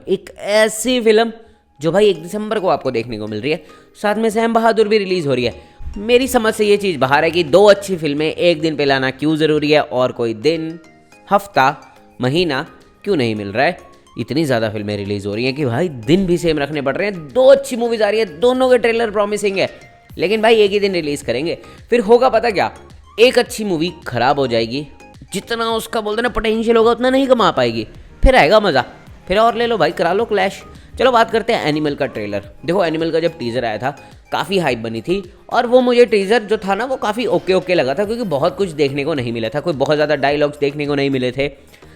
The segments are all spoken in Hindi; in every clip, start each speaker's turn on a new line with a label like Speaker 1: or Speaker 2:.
Speaker 1: एक ऐसी फिल्म जो भाई 1 दिसंबर को आपको देखने को मिल रही है, साथ में सैम बहादुर भी रिलीज़ हो रही है। मेरी समझ से ये चीज़ बाहर है कि 2 अच्छी फिल्में एक दिन पे लाना क्यों ज़रूरी है और कोई दिन, हफ्ता, महीना क्यों नहीं मिल रहा है। इतनी ज़्यादा फिल्में रिलीज़ हो रही हैं कि भाई दिन भी सेम रखने पड़ रहे हैं। 2 अच्छी मूवीज़ आ रही है, दोनों के ट्रेलर प्रॉमिसिंग है, लेकिन भाई एक ही दिन रिलीज़ करेंगे। फिर होगा पता क्या, एक अच्छी मूवी ख़राब हो जाएगी, जितना उसका बोलते ना पोटेंशियल होगा उतना नहीं कमा पाएगी, फिर आएगा मज़ा, फिर और ले लो भाई, करा लो क्लैश। चलो बात करते हैं एनिमल का ट्रेलर। देखो एनिमल का जब टीज़र आया था काफ़ी हाइप बनी थी, और वो मुझे टीज़र जो था ना वो काफ़ी ओके लगा था, क्योंकि बहुत कुछ देखने को नहीं मिला था, कोई बहुत ज़्यादा डायलॉग्स देखने को नहीं मिले थे,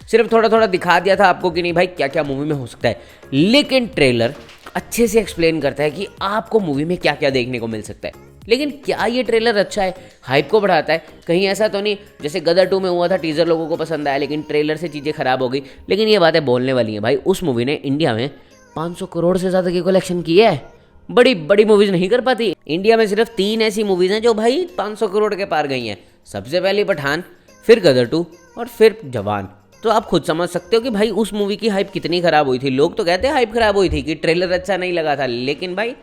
Speaker 1: सिर्फ थोड़ा थोड़ा दिखा दिया था आपको कि नहीं भाई क्या क्या मूवी में हो सकता है। लेकिन ट्रेलर अच्छे से एक्सप्लेन करता है कि आपको मूवी में क्या क्या देखने को मिल सकता है। लेकिन क्या ये ट्रेलर अच्छा है, हाइप को बढ़ाता है? कहीं ऐसा तो नहीं जैसे गदर 2 में हुआ था, टीज़र लोगों को पसंद आया लेकिन ट्रेलर से चीज़ें खराब हो गई। लेकिन ये बातें बोलने वाली हैं भाई, उस मूवी ने इंडिया में 500 करोड़ से ज़्यादा की कलेक्शन की है। बड़ी बड़ी मूवीज़ नहीं कर पाती। इंडिया में सिर्फ 3 ऐसी मूवीज़ हैं जो भाई 500 करोड़ के पार गई हैं। सबसे पहले पठान, फिर गदर 2 और फिर जवान। तो आप खुद समझ सकते हो कि भाई उस मूवी की हाइप कितनी ख़राब हुई थी। लोग तो कहते हैं हाइप ख़राब हुई थी कि ट्रेलर अच्छा नहीं लगा था, लेकिन भाई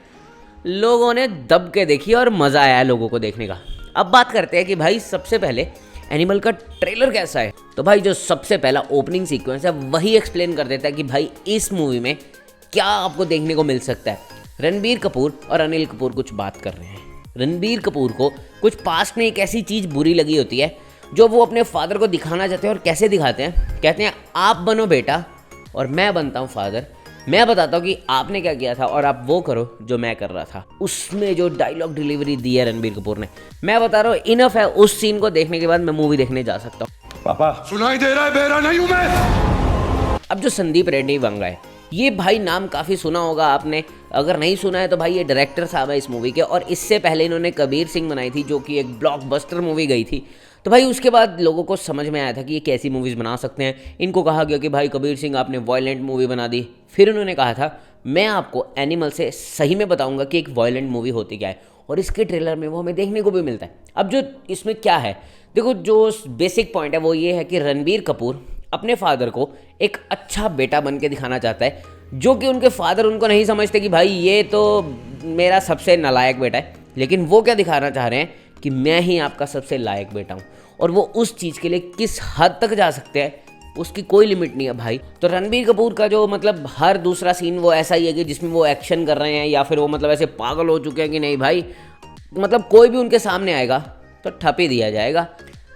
Speaker 1: लोगों ने दब के देखी और मज़ा आया लोगों को देखने का। अब बात करते हैं कि भाई सबसे पहले एनिमल का ट्रेलर कैसा है। तो भाई जो सबसे पहला ओपनिंग सीक्वेंस है वही एक्सप्लेन कर देता है कि भाई इस मूवी में क्या आपको देखने को मिल सकता है। रणबीर कपूर और अनिल कपूर कुछ बात कर रहे हैं। रणबीर कपूर को कुछ पास्ट में एक ऐसी चीज़ बुरी लगी होती है जो वो अपने फादर को दिखाना चाहते हैं। और कैसे दिखाते हैं, कहते हैं आप बनो बेटा और मैं बनता हूँ फादर, मैं बताता हूँ कि आपने क्या किया था और आप वो करो जो मैं कर रहा था। उसमें जो डायलॉग डिलीवरी दी है रणबीर कपूर ने, मैं बता रहा हूँ इनफ है। उस सीन को देखने के बाद मैं मूवी देखने जा सकता हूँ।
Speaker 2: पापा सुनाई दे रहा है, बेरा नहीं हूं मैं।
Speaker 1: अब जो संदीप रेड्डी वंगा है, ये भाई नाम काफ़ी सुना होगा आपने, अगर नहीं सुना है तो भाई ये डायरेक्टर साहब है इस मूवी के। और इससे पहले इन्होंने कबीर सिंह बनाई थी जो कि एक ब्लॉकबस्टर मूवी गई थी। तो भाई उसके बाद लोगों को समझ में आया था कि ये कैसी मूवीज़ बना सकते हैं। इनको कहा गया कि भाई कबीर सिंह आपने वायलेंट मूवी बना दी। फिर उन्होंने कहा था मैं आपको एनिमल से सही में बताऊंगा कि एक वायलेंट मूवी होती क्या है, और इसके ट्रेलर में वो हमें देखने को भी मिलता है। अब जो इसमें क्या है, देखो जो बेसिक पॉइंट है वो ये है कि रणबीर कपूर अपने फादर को एक अच्छा बेटा बन के दिखाना चाहता है, जो कि उनके फादर उनको नहीं समझते कि भाई ये तो मेरा सबसे नालायक बेटा है। लेकिन वो क्या दिखाना चाह रहे हैं कि मैं ही आपका सबसे लायक बेटा हूँ, और वो उस चीज़ के लिए किस हद तक जा सकते हैं उसकी कोई लिमिट नहीं है भाई। तो रणबीर कपूर का जो मतलब हर दूसरा सीन वो ऐसा ही है कि जिसमें वो एक्शन कर रहे हैं या फिर वो मतलब ऐसे पागल हो चुके हैं कि नहीं भाई मतलब कोई भी उनके सामने आएगा तो ठप ही दिया जाएगा।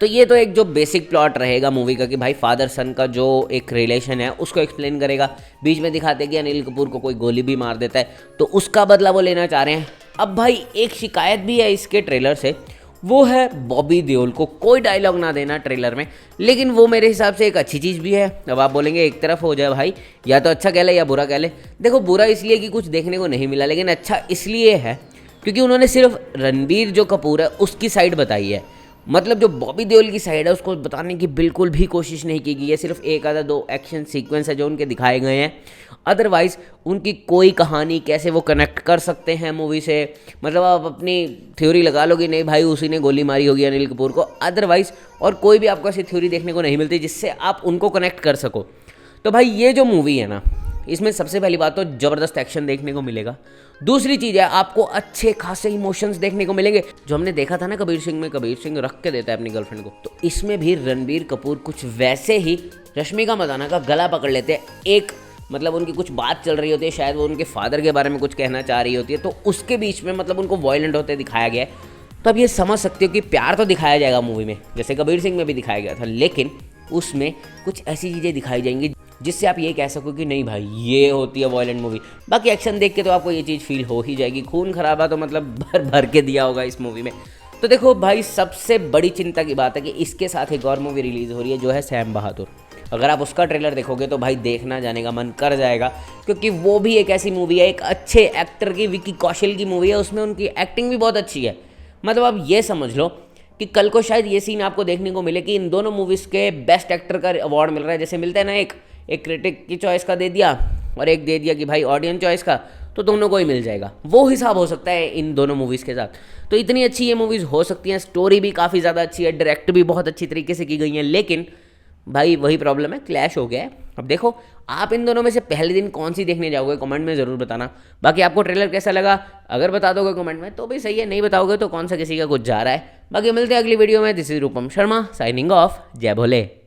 Speaker 1: तो ये तो एक जो बेसिक प्लॉट रहेगा मूवी का कि भाई फादर सन का जो एक रिलेशन है उसको एक्सप्लेन करेगा। बीच में दिखाते हैं कि अनिल कपूर को कोई गोली भी मार देता है तो उसका बदला वो लेना चाह रहे हैं। अब भाई एक शिकायत भी है इसके ट्रेलर से, वो है बॉबी देओल को कोई डायलॉग ना देना ट्रेलर में। लेकिन वो मेरे हिसाब से एक अच्छी चीज़ भी है। अब आप बोलेंगे एक तरफ हो जाए भाई, या तो अच्छा कह ले या बुरा कह ले। देखो बुरा इसलिए कि कुछ देखने को नहीं मिला, लेकिन अच्छा इसलिए है क्योंकि उन्होंने सिर्फ रणबीर जो कपूर है उसकी साइड बताई है। मतलब जो बॉबी देओल की साइड है उसको बताने की बिल्कुल भी कोशिश नहीं की गई है। सिर्फ एक आधा 2 एक्शन सीक्वेंस है जो उनके दिखाए गए हैं। अदरवाइज़ उनकी कोई कहानी कैसे वो कनेक्ट कर सकते हैं मूवी से, मतलब आप अपनी थ्योरी लगा लो कि नहीं भाई उसी ने गोली मारी होगी अनिल कपूर को। अदरवाइज़ और कोई भी आपको ऐसी थ्योरी देखने को नहीं मिलती जिससे आप उनको कनेक्ट कर सको। तो भाई ये जो मूवी है ना, इसमें सबसे पहली बात तो ज़बरदस्त एक्शन देखने को मिलेगा। दूसरी चीज़ है आपको अच्छे खासे इमोशंस देखने को मिलेंगे। जो हमने देखा था ना कबीर सिंह में, कबीर सिंह रख के देता है अपनी गर्लफ्रेंड को, तो इसमें भी रणबीर कपूर कुछ वैसे ही रश्मिका मंदाना का गला पकड़ लेते हैं। एक मतलब उनकी कुछ बात चल रही होती है, शायद वो उनके फादर के बारे में कुछ कहना चाह रही होती है, तो उसके बीच में मतलब उनको वायलेंट होते दिखाया गया है। तो अब ये समझ सकते हो कि प्यार तो दिखाया जाएगा मूवी में, जैसे कबीर सिंह में भी दिखाया गया था, लेकिन उसमें कुछ ऐसी चीज़ें दिखाई जाएंगी जिससे आप ये कह सको कि नहीं भाई ये होती है वायलेंट मूवी। बाकी एक्शन देख के तो आपको ये चीज़ फील हो ही जाएगी। खून खराबा तो मतलब भर भर के दिया होगा इस मूवी में। तो देखो भाई सबसे बड़ी चिंता की बात है कि इसके साथ एक और मूवी रिलीज़ हो रही है जो है सैम बहादुर। अगर आप उसका ट्रेलर देखोगे तो भाई देखना जाने का मन कर जाएगा, क्योंकि वो भी एक ऐसी मूवी है, एक अच्छे एक्टर की, विकी कौशल की मूवी है। उसमें उनकी एक्टिंग भी बहुत अच्छी है। मतलब आप ये समझ लो कि कल को शायद ये सीन आपको देखने को मिले कि इन दोनों मूवीज़ के बेस्ट एक्टर का अवार्ड मिल रहा है। जैसे मिलता है ना, एक क्रिटिक की चॉइस का दे दिया और एक दे दिया कि भाई ऑडियंस चॉइस का, तो दोनों को ही मिल जाएगा। वो हिसाब हो सकता है इन दोनों मूवीज़ के साथ। तो इतनी अच्छी ये मूवीज़ हो सकती हैं। स्टोरी भी काफ़ी ज़्यादा अच्छी है, डायरेक्ट भी बहुत अच्छी तरीके से की गई है। लेकिन भाई वही प्रॉब्लम है, क्लैश हो गया है। अब देखो आप इन दोनों में से पहले दिन कौन सी देखने जाओगे, कमेंट में ज़रूर बताना। बाकी आपको ट्रेलर कैसा लगा अगर बता दोगे कमेंट में तो भी सही है, नहीं बताओगे तो कौन सा किसी का कुछ जा रहा है। बाकी मिलते हैं अगली वीडियो में। This is Rupam Sharma signing off. जय भोले।